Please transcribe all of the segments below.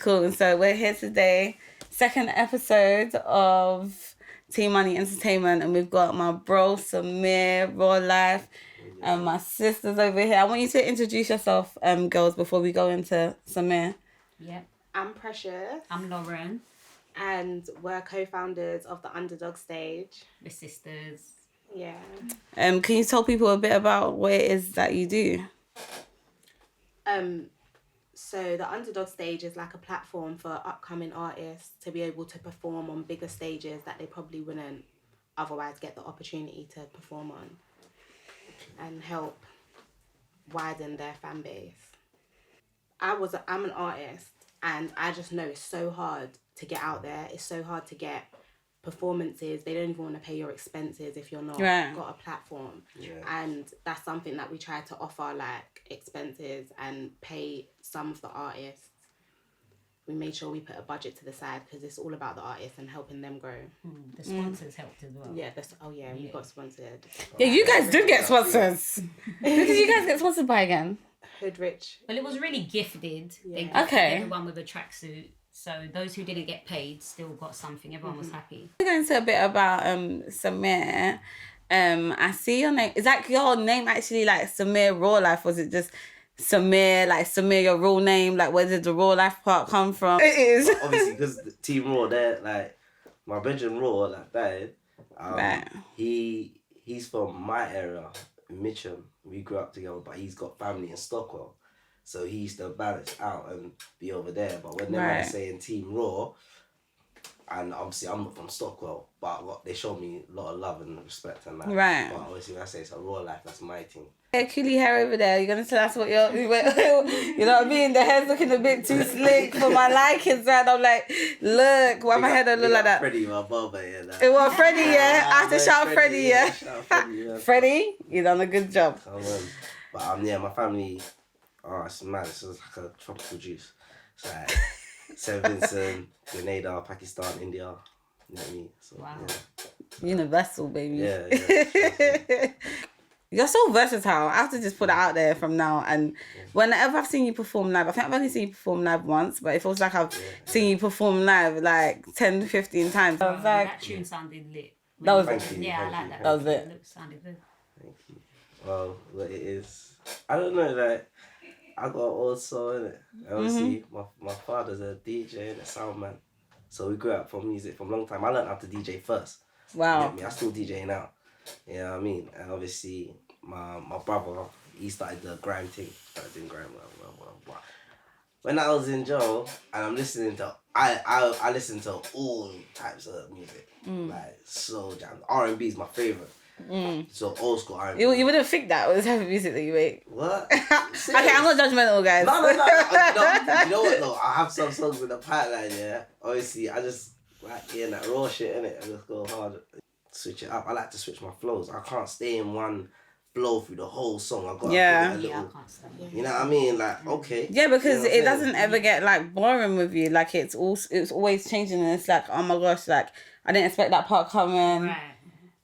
cool. So we're here today, second episode of Tmuni Entertainment, and we've got my bro Samir, RawLYF, and my sisters over here. I want you to introduce yourself, girls, before we go into Samir. Yep. I'm Precious. I'm Lauren. And we're co-founders of the Underdog Stage. We're sisters. Yeah. Can you tell people a bit about what it is that you do? So the Underdog Stage is like a platform for upcoming artists to be able to perform on bigger stages that they probably wouldn't otherwise get the opportunity to perform on, and help widen their fan base. I'm an artist, and I just know it's so hard to get out there. It's so hard to get performances. They don't even want to pay your expenses if you're not got a platform. Yeah. And that's something that we try to offer, like expenses and pay some of the artists. We made sure we put a budget to the side because it's all about the artists and helping them grow. The sponsors helped as well. Yeah, we got sponsored. Yeah, you guys did get sponsors. Who did you guys get sponsored by again? Hood Rich. Well, it was really gifted. Yeah. They gifted everyone with a tracksuit. So those who didn't get paid still got something. Everyone was happy. We're going to a bit about Samir. I see your name. Is that your name actually like Samir RawLYF? Was it just Samir, like Samir, your real name? Like, where did the RawLYF part come from? It is. Obviously, because the Team Raw, they're like, my Benjamin Raw, like that. Right. He's from my area, Mitcham. We grew up together, but he's got family in Stockwell. So he used to balance out and be over there. But when they were saying Team Raw, and obviously I'm not from Stockwell, but they showed me a lot of love and respect and that. Right. But obviously when I say it's a RawLYF, that's my thing. Yeah, curly hair over there. You're gonna tell us what you're, you know what I mean? The hair's looking a bit too slick for my liking, and I'm like, look, why my hair don't look like that? Freddie, my barber, yeah. It was Freddie, yeah. I have to shout Freddie, yeah. Shout Freddie, yeah. Freddie, you done a good job. But yeah, my family. Oh, it's mad. It's like a tropical juice. It's like St. Vincent, Grenada, Pakistan, India. You know what I mean? So, wow. Yeah. Universal, baby. Yeah. You're so versatile. I have to just put it out there from now. And whenever I've seen you perform live, I think I've only seen you perform live once, but it feels like I've seen you perform live like 10, 15 times. I was like, that tune sounded lit. That was Thank you. Yeah, I like that. That was it. It sounded good. Thank you. Well, what it is, I don't know, like, I got also in it. Obviously, my father's a DJ and a sound man. So we grew up from music from a long time. I learned how to DJ first. wow. You get me? I still DJ now. You know what I mean? And obviously, my brother, he started the grime thing. Started doing grime. Blah. When I was in jail and I'm listening to, I listen to all types of music. Like, so jam. R&B is my favourite. So old school R&B. You wouldn't think that with the type of music that you make. What? Okay, I'm not judgmental, guys. No. You know what though? I have some songs with the pipeline, yeah. Obviously, I just like hearing that raw shit, innit? I just go hard. Switch it up. I like to switch my flows. I can't stay in one flow through the whole song. I got Yeah. a little, Yeah, I can't stand it. you know what I mean? Like, okay. Yeah, because You know it what I'm doesn't saying? ever get like boring with you. Like it's always changing, and it's like, oh my gosh, like I didn't expect that part coming. Right.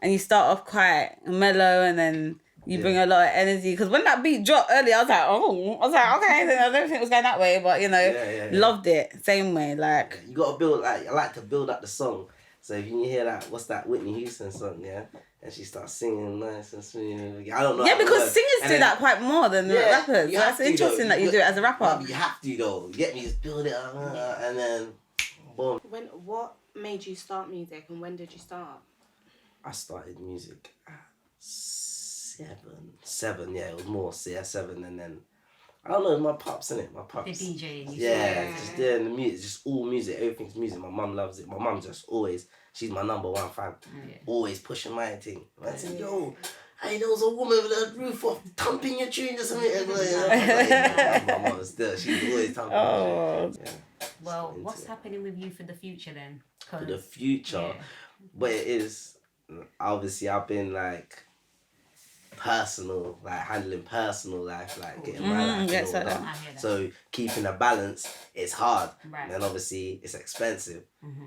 And you start off quite mellow, and then you bring a lot of energy. Because when that beat dropped earlier, I was like, okay, then I don't think it was going that way, but you know, loved it same way. Like You gotta build, like, I like to build up the song. So if you hear that, what's that Whitney Houston song, yeah? And she starts singing nice and sweet. I don't know. yeah, because singers do that quite more than rappers. you So have that's to, interesting though. that you do it as a rapper. No, but you have to though. You get me? Just build it up, and then boom. What made you start music and when did you start? I started music at 7. Yeah, it was more 7, and then I don't know, my pops, innit? My pops. The DJ. Yeah, just doing the music, just all music, everything's music. My mum loves it. My mum just always, she's my number one fan. Yeah. Always pushing my thing. I said, yo, hey, there was a woman with a roof off thumping your tune or something. My mum still, she's always thumping your tune. Yeah. Well, what's happening with you for the future then? For the future, but it is, obviously I've been like, personal, like handling personal life, like getting my life and yes, all I that. know. I hear that. So keeping a balance is hard. Right. And then obviously it's expensive.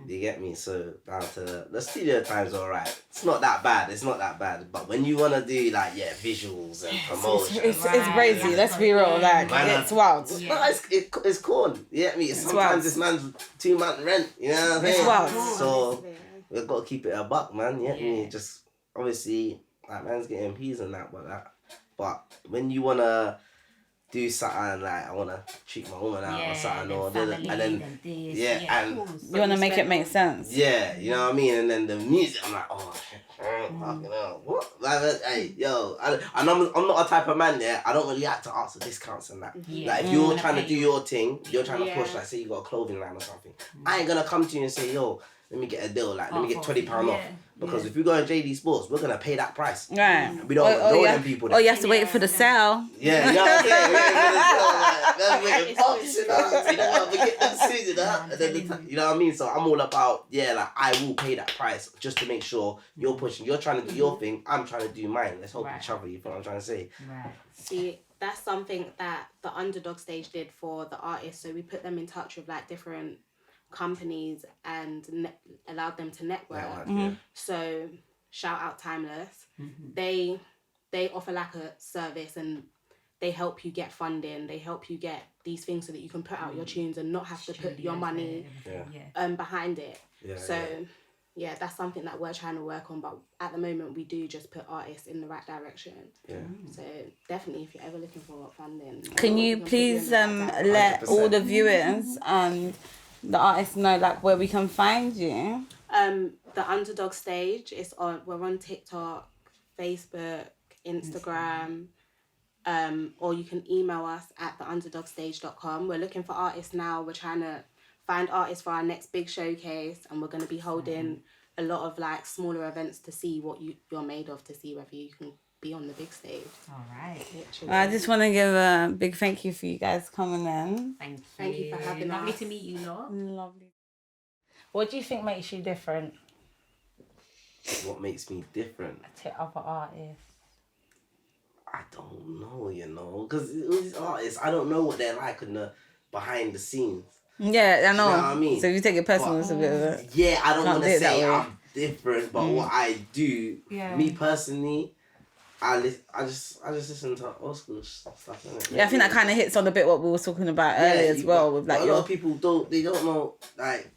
Do you get me? So down to the studio time's alright. It's not that bad. But when you wanna do like visuals and promotion, It's Right. crazy. Yeah. Let's be real. Like Man, it's wild. Yeah. no, it's corn. You get me? Sometimes wild. this man's 2 months rent. You know what I'm It's saying? wild. So Honestly. we've got to keep it a buck, man. You get me? Yeah. Just obviously, like man's getting peas and that, but when you wanna do something like I wanna treat my woman out or something, or family, and then this, and of course. You want to make it make sense. yeah, you know what I mean. And then the music, I'm like, oh shit, fucking hell, what? Like, hey, yo, and I'm not a type of man there. I don't really have to ask for discounts and that. Yeah. Like if you're Wanna trying to pay do you. your thing, you're trying to Yeah. push. Like say you got a clothing line or something, I ain't gonna come to you and say, yo, let me get a deal. Like let me get £20 off. Because if we go in JD Sports, we're gonna pay that price. Right. We don't know them people. Oh, you have to wait for the sale. Yeah, you know what I'm saying? We're waiting for the sale, like, you know what? We get them suits, you know? And then you know what I mean? So I'm all about, like, I will pay that price just to make sure you're pushing. You're trying to do your thing, I'm trying to do mine. Let's help each other, you know what I'm trying to say? Right. See, that's something that the Underdog stage did for the artists. So we put them in touch with like different companies and allowed them to network. So shout out Timeless. They offer like a service and they help you get funding. They help you get these things so that you can put out your tunes and not have to put your money behind it. Yeah, that's something that we're trying to work on, but at the moment we do just put artists in the right direction. So definitely, if you're ever looking for funding, Can you we can put please in the right direction. let all the viewers and the artists know like where we can find you? The Underdog stage is on. We're on TikTok, Facebook, Instagram. Or you can email us at theunderdogstage.com. We're looking for artists now. We're trying to find artists for our next big showcase, and we're going to be holding a lot of like smaller events to see what you're made of, to see whether you can be on the big stage. All right. Literally. I just want to give a big thank you for you guys coming in. Thank you for having Lovely us. to meet you lot. Lovely. What do you think makes you different What makes me different? to other artists? I don't know, you know, because these artists, I don't know what they're like in the behind the scenes. Yeah, I know. You know what I mean? So if you take it personal, it's a bit of a... Yeah, I don't Can't want do to it that say way. I'm different, but what I do, me personally, I just listen to old school stuff. Innit? Yeah, I think that kind of hits on a bit what we were talking about earlier as well. With like a lot of people don't know, like,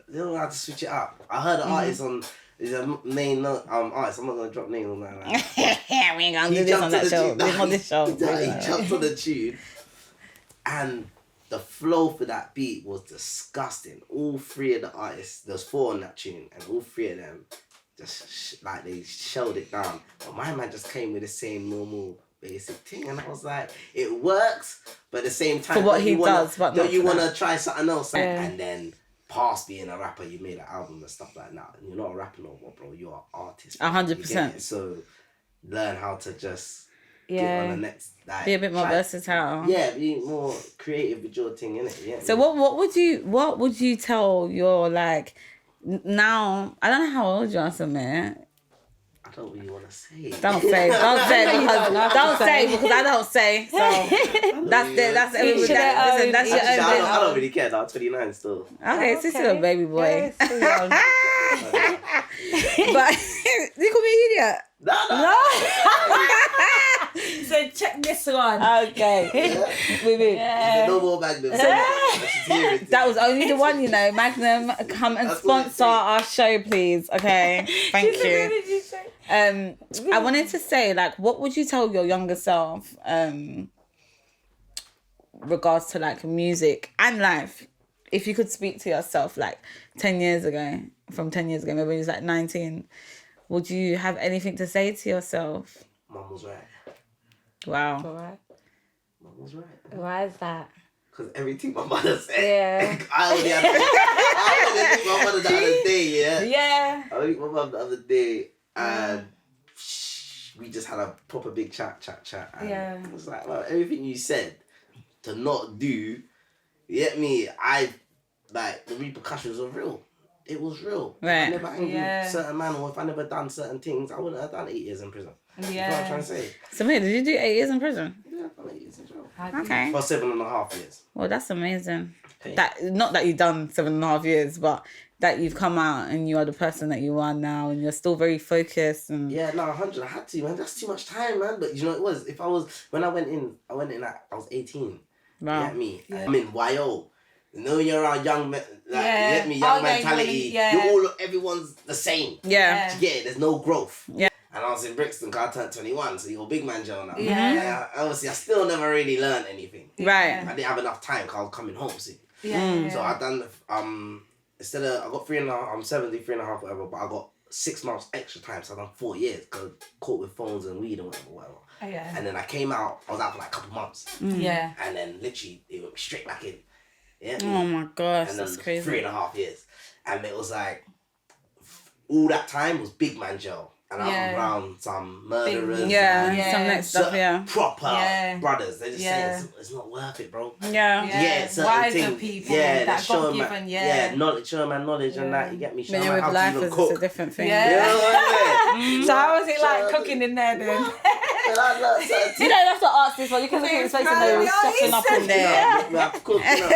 they don't know how to switch it up. I heard an artist on. Is a main artist. I'm not gonna drop names on that. Like. Yeah, we ain't gonna do this on that show. We're on this show. He jumped on the tune, and the flow for that beat was disgusting. All three of the artists, there's 4 on that tune, and all 3 of them just like they shelled it down. But my man just came with the same normal basic thing, and I was like, it works, but at the same time, For what he does, but don't not you for want to that. try something else? Yeah. And then past being a rapper, you made an album and stuff like that. And you're not a rapper no more, bro. You're an artist. 100%. You get it? So learn how to just get on the next. Like, Be a bit more versatile. Yeah, be more creative with your thing, innit? Yeah. So what would you tell your like now? I don't know how old you are, Samir. I don't really want to say. Don't say because I don't say. So that's everybody. Listen, that's your own Actually, business. I don't really care. I'm 29 still. Okay, so still a baby boy. But But you call me an idiot. no. So check this one. Okay. No more Magnum. That was only the one, you know. Magnum, come and That's what sponsor our show, please. Okay. Thank you. I wanted to say, like, what would you tell your younger self regards to like music and life? If you could speak to yourself like 10 years ago, maybe when you was like 19, would you have anything to say to yourself? Mum was right. Wow. Mum was right. Why is that? Because everything my mother said. Yeah. I only think my mother the other day, yeah? Yeah. I think my mum the other day, and we just had a proper big chat. And it was like, well, everything you said to not do, you get me? Like, the repercussions are real. It was real. Right. If I never angry with certain man, or if I never done certain things, I wouldn't have done 8 years in prison. You know what I'm trying to say? Samir, did you do 8 years in prison? Yeah, I got 8 years in jail. Okay. For 7.5 years. Well, that's amazing. Okay. That not that you've done 7.5 years, but that you've come out and you are the person that you are now, and you're still very focused. And Yeah, no, 100. I had to, man. That's too much time, man. But you know, it was. If I was when I went in at I was 18. wow. You get me? I'm in YO. You know, you're around young men, like, Yeah. you get me, young Oh, yeah, mentality. yeah. You're all, everyone's the same. Yeah. You get it? There's no growth. Yeah. And I was in Brixton, 'cause I turned 21, so you're a big man, Joe, now. Yeah. Obviously, I still never really learned anything. Right. I didn't have enough time, 'cause I was coming home sick. Yeah. So I done, instead of, I got 3.5, I'm 73.5, whatever, but I got 6 months extra time, so I done 4 years, because caught with phones and weed and whatever. Yeah. And then I came out, I was out for like a couple months. Yeah. And then literally, it went straight back in. Yeah. Oh my gosh, And that's then crazy. 3.5 years. And it was like, all that time was big man jail. And I'm around some murderers. Yeah, Yeah. some next stuff, yeah. Proper Yeah. brothers. They just Yeah. say it's not worth it, bro. Yeah. Yeah. certain Wiser things. people Yeah, that they're showing got man, given, yeah. knowledge, showing man knowledge and that. You get me? When Showing you're man with how to even life, cook. it's a different thing. Yeah. You know what I mean? So how was it like cooking in there then? And I learned certain You don't have to ask this one. You can look at his face and know he's stepping up in there. We have to cook, you know.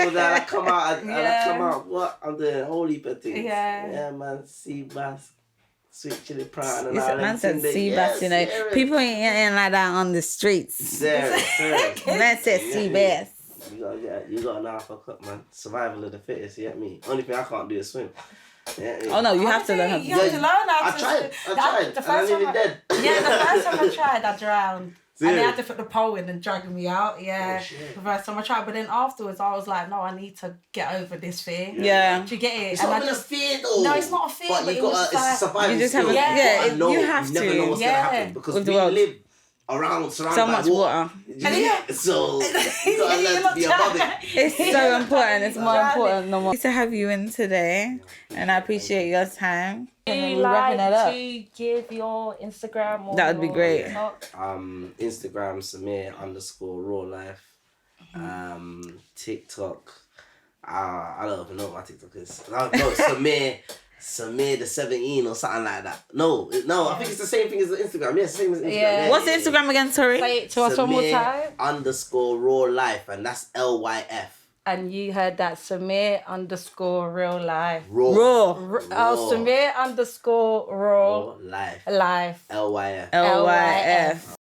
All that I come out, Yeah. I come out. What I'm doing, whole heap of things. Yeah. Yeah, man. Sea bass, sweet chili prawn, and This all man them said things. sea Yeah, bass, you know. serious. People ain't eating like that on the streets. Serious. Man said sea bass. You got to know how to cook, man. Survival of the fittest, you get me? Only thing I can't do is swim. Yeah, Oh no, you have to learn how to You have to learn how I to tried, swim. and The I first nearly time dead. Yeah, the first time I tried, I drowned. And they Serious? had to put the pole in and drag me out. Yeah, Oh, shit. the first time I tried. But then afterwards, I was like, no, I need to get over this fear. Yeah. Do you get it? It's And not I even a fear though. No, it's not a fear, but you it got was it's like- a survival You just have skill. a- Yeah, yeah, know, you have never to. know what's Yeah. gonna happen because With the we world. live surrounded So by much water. Yeah. So you gotta learn to be above it. It's so important. It's more Right. important than what. Nice to have you in today, and I appreciate your time. Do And you we're wrapping like it up. to give your Instagram or That would be your great. TikTok? Instagram Samir_RawLYF. TikTok. I don't even know what my TikTok is. No, Samir the 17 or something like that. No, I think it's the same thing as the Instagram. Yeah, it's the same as Instagram. Yeah. What's the Instagram again? Sorry. Say it to us one more time. Samir_RawLYF, and that's LYF. And you heard that Samir_RawLYF. Raw. Oh, Samir_RawLYF. Life. Life. LYF. LYF.